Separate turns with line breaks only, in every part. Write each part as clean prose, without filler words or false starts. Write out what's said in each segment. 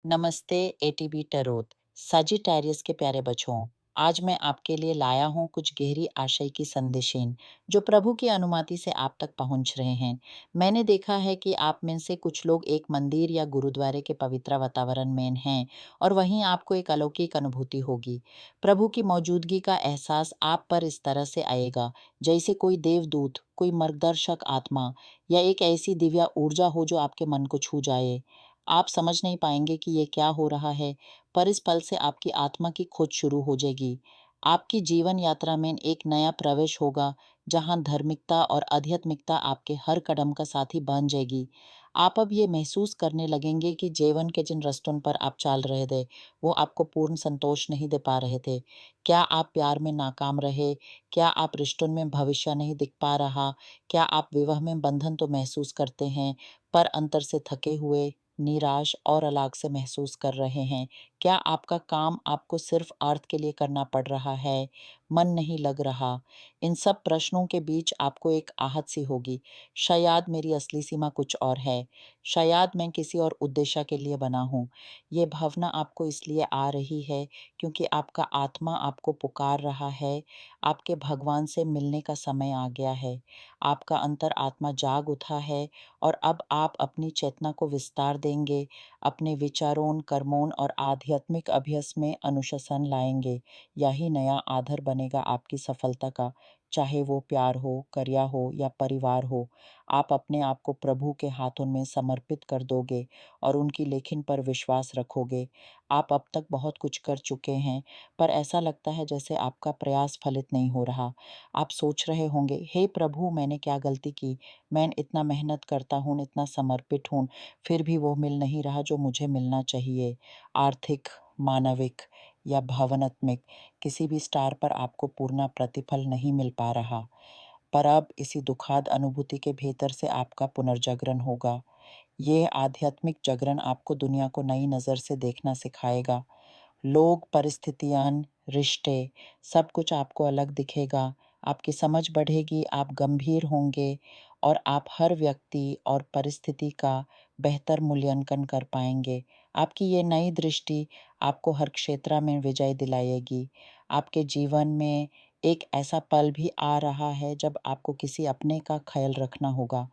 नमस्ते एटीबी टरोत। साजिटारियस के प्यारे बच्चों, आज मैं आपके लिए लाया हूँ कुछ गहरी आशय की संदेशें जो प्रभु की अनुमति से आप तक पहुँच रहे हैं। मैंने देखा है कि आप में से कुछ लोग एक मंदिर या गुरुद्वारे के पवित्र वातावरण में हैं और वहीं आपको एक अलौकिक अनुभूति होगी। प्रभु की मौजूदगी का एहसास आप पर इस तरह से आएगा जैसे कोई देवदूत, कोई मार्गदर्शक आत्मा या एक ऐसी दिव्य ऊर्जा हो जो आपके मन को छू जाए। आप समझ नहीं पाएँगे कि ये क्या हो रहा है, पर इस पल से आपकी आत्मा की खोज शुरू हो जाएगी। आपकी जीवन यात्रा में एक नया प्रवेश होगा, जहाँ धार्मिकता और आध्यात्मिकता आपके हर कदम का साथी बन जाएगी। आप अब ये महसूस करने लगेंगे कि जीवन के जिन रास्तों पर आप चल रहे थे, वो आपको पूर्ण संतोष नहीं दे पा रहे थे। क्या आप प्यार में नाकाम रहे? क्या आप रिश्तों में भविष्य नहीं दिख पा रहा? क्या आप विवाह में बंधन तो महसूस करते हैं, पर अंतर से थके हुए, निराश और अलग से महसूस कर रहे हैं? क्या आपका काम आपको सिर्फ अर्थ के लिए करना पड़ रहा है? मन नहीं लग रहा? इन सब प्रश्नों के बीच आपको एक आहत सी होगी। शायद मेरी असली सीमा कुछ और है। शायद मैं किसी और उद्देश्य के लिए बना हूँ। ये भावना आपको इसलिए आ रही है क्योंकि आपका आत्मा आपको पुकार रहा है। आपके भगवान से मिलने का समय आ गया है। आपका अंतर आत्मा जाग उठा है और अब आप अपनी चेतना को विस्तार देंगे, अपने विचारों, कर्मों और आध्यात्मिक अभ्यास में अनुशासन लाएंगे। यही नया आधार बनेगा आपकी सफलता का, चाहे वो प्यार हो, करियर हो या परिवार हो। आप अपने आप को प्रभु के हाथों में समर्पित कर दोगे और उनकी लेखन पर विश्वास रखोगे। आप अब तक बहुत कुछ कर चुके हैं, पर ऐसा लगता है जैसे आपका प्रयास फलित नहीं हो रहा। आप सोच रहे होंगे, हे प्रभु, मैंने क्या गलती की? मैं इतना मेहनत करता हूँ, इतना समर्पित हूँ, फिर भी वो मिल नहीं रहा जो मुझे मिलना चाहिए। आर्थिक, मानविक या भावनात्मक किसी भी स्टार पर आपको पूर्ण प्रतिफल नहीं मिल पा रहा। पर अब इसी दुखद अनुभूति के भीतर से आपका पुनर्जागरण होगा। ये आध्यात्मिक जागरण आपको दुनिया को नई नज़र से देखना सिखाएगा। लोग, परिस्थितियाँ, रिश्ते, सब कुछ आपको अलग दिखेगा। आपकी समझ बढ़ेगी, आप गंभीर होंगे और आप हर व्यक्ति और परिस्थिति का बेहतर मूल्यांकन कर पाएँगे। आपकी ये नई दृष्टि आपको हर क्षेत्र में विजय दिलाएगी। आपके जीवन में एक ऐसा पल भी आ रहा है जब आपको किसी अपने का ख़्याल रखना होगा।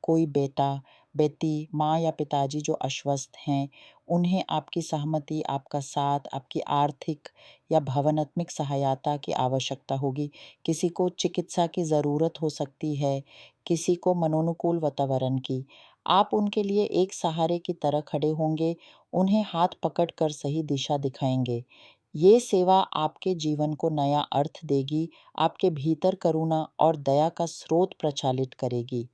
कोई बेटा, बेटी, माँ या पिताजी जो अस्वस्थ हैं, उन्हें आपकी सहमति, आपका साथ, आपकी आर्थिक या भावनात्मक सहायता की आवश्यकता होगी। किसी को चिकित्सा की ज़रूरत हो सकती है, किसी को मनोनुकूल वातावरण की। आप उनके लिए एक सहारे की तरह खड़े होंगे, उन्हें हाथ पकड़कर सही दिशा दिखाएँगे। ये सेवा आपके जीवन को नया अर्थ देगी, आपके भीतर करुणा और दया का स्रोत प्रचालित करेगी।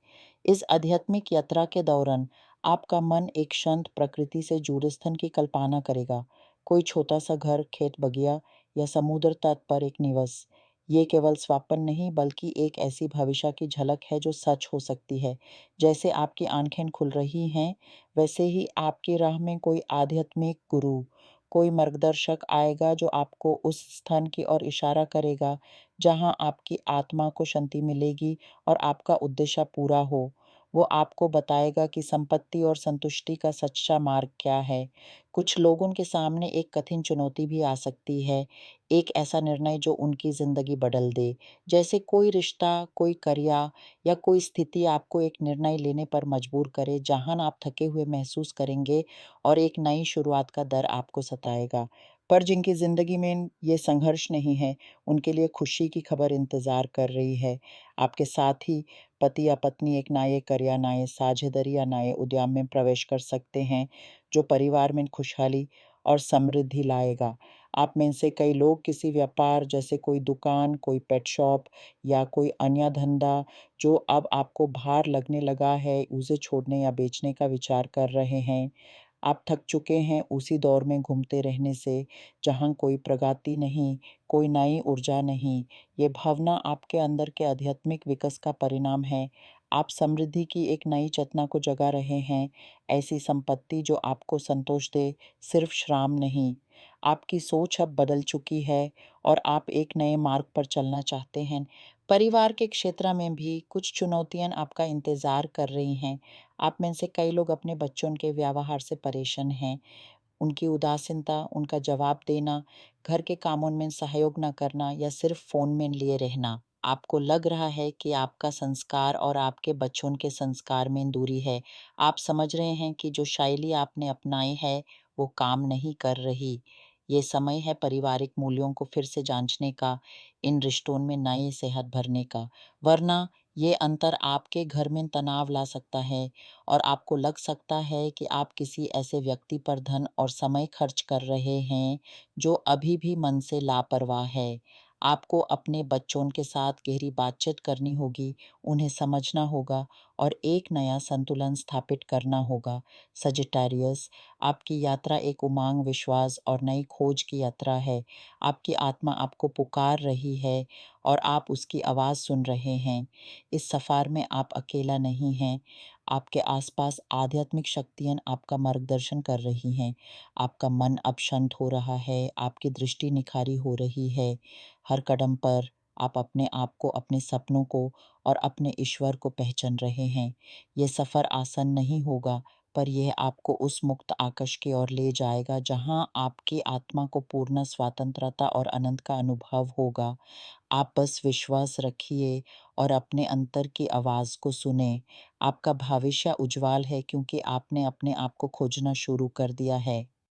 इस आध्यात्मिक यात्रा के दौरान आपका मन एक शांत प्रकृति से जुड़े स्थान की कल्पना करेगा। कोई छोटा सा घर, खेत बगिया या समुद्र तट पर एक निवास। ये केवल स्वप्न नहीं बल्कि एक ऐसी भविष्य की झलक है जो सच हो सकती है। जैसे आपकी आंखें खुल रही हैं, वैसे ही आपकी राह में कोई आध्यात्मिक गुरु, कोई मार्गदर्शक आएगा जो आपको उस स्थान की ओर इशारा करेगा जहां आपकी आत्मा को शांति मिलेगी और आपका उद्देश्य पूरा हो। वो आपको बताएगा कि संपत्ति और संतुष्टि का सच्चा मार्ग क्या है। कुछ लोगों के सामने एक कठिन चुनौती भी आ सकती है, एक ऐसा निर्णय जो उनकी ज़िंदगी बदल दे। जैसे कोई रिश्ता, कोई करियर या कोई स्थिति आपको एक निर्णय लेने पर मजबूर करे, जहां आप थके हुए महसूस करेंगे और एक नई शुरुआत का डर आपको सताएगा। पर जिनकी ज़िंदगी में ये संघर्ष नहीं है, उनके लिए खुशी की खबर इंतज़ार कर रही है। आपके साथ ही पति या पत्नी एक नए करियर, नए साझेदारी या नए उद्यम में प्रवेश कर सकते हैं, जो परिवार में खुशहाली और समृद्धि लाएगा। आप में से कई लोग किसी व्यापार जैसे कोई दुकान, कोई पेट शॉप या कोई अन्य धंधा जो अब आपको भार लगने लगा है, उसे छोड़ने या बेचने का विचार कर रहे हैं। आप थक चुके हैं उसी दौर में घूमते रहने से, जहाँ कोई प्रगति नहीं, कोई नई ऊर्जा नहीं। ये भावना आपके अंदर के आध्यात्मिक विकास का परिणाम है। आप समृद्धि की एक नई चेतना को जगा रहे हैं, ऐसी संपत्ति जो आपको संतोष दे, सिर्फ श्राम नहीं। आपकी सोच अब बदल चुकी है और आप एक नए मार्ग पर चलना चाहते हैं। परिवार के क्षेत्र में भी कुछ चुनौतियां आपका इंतजार कर रही हैं। आप में से कई लोग अपने बच्चों के व्यवहार से परेशान हैं। उनकी उदासीनता, उनका जवाब देना, घर के कामों में सहयोग ना करना या सिर्फ फ़ोन में लिए रहना। आपको लग रहा है कि आपका संस्कार और आपके बच्चों के संस्कार में दूरी है। आप समझ रहे हैं कि जो शैली आपने अपनाई है, वो काम नहीं कर रही। ये समय है पारिवारिक मूल्यों को फिर से जाँचने का, इन रिश्तों में नई सेहत भरने का। वरना ये अंतर आपके घर में तनाव ला सकता है और आपको लग सकता है कि आप किसी ऐसे व्यक्ति पर धन और समय खर्च कर रहे हैं, जो अभी भी मन से लापरवाह है। आपको अपने बच्चों के साथ गहरी बातचीत करनी होगी, उन्हें समझना होगा और एक नया संतुलन स्थापित करना होगा। सजिटेरियस, आपकी यात्रा एक उमंग, विश्वास और नई खोज की यात्रा है। आपकी आत्मा आपको पुकार रही है और आप उसकी आवाज़ सुन रहे हैं। इस सफ़र में आप अकेला नहीं हैं। आपके आसपास आध्यात्मिक शक्तियाँ आपका मार्गदर्शन कर रही हैं। आपका मन अब शांत हो रहा है, आपकी दृष्टि निखारी हो रही है। हर कदम पर आप अपने आप को, अपने सपनों को और अपने ईश्वर को पहचान रहे हैं। ये सफ़र आसान नहीं होगा, पर यह आपको उस मुक्त आकाश की ओर ले जाएगा, जहाँ आपकी आत्मा को पूर्ण स्वतंत्रता और आनंद का अनुभव होगा। आप बस विश्वास रखिए और अपने अंतर की आवाज़ को सुनें। आपका भविष्य उज्ज्वल है क्योंकि आपने अपने आप को खोजना शुरू कर दिया है।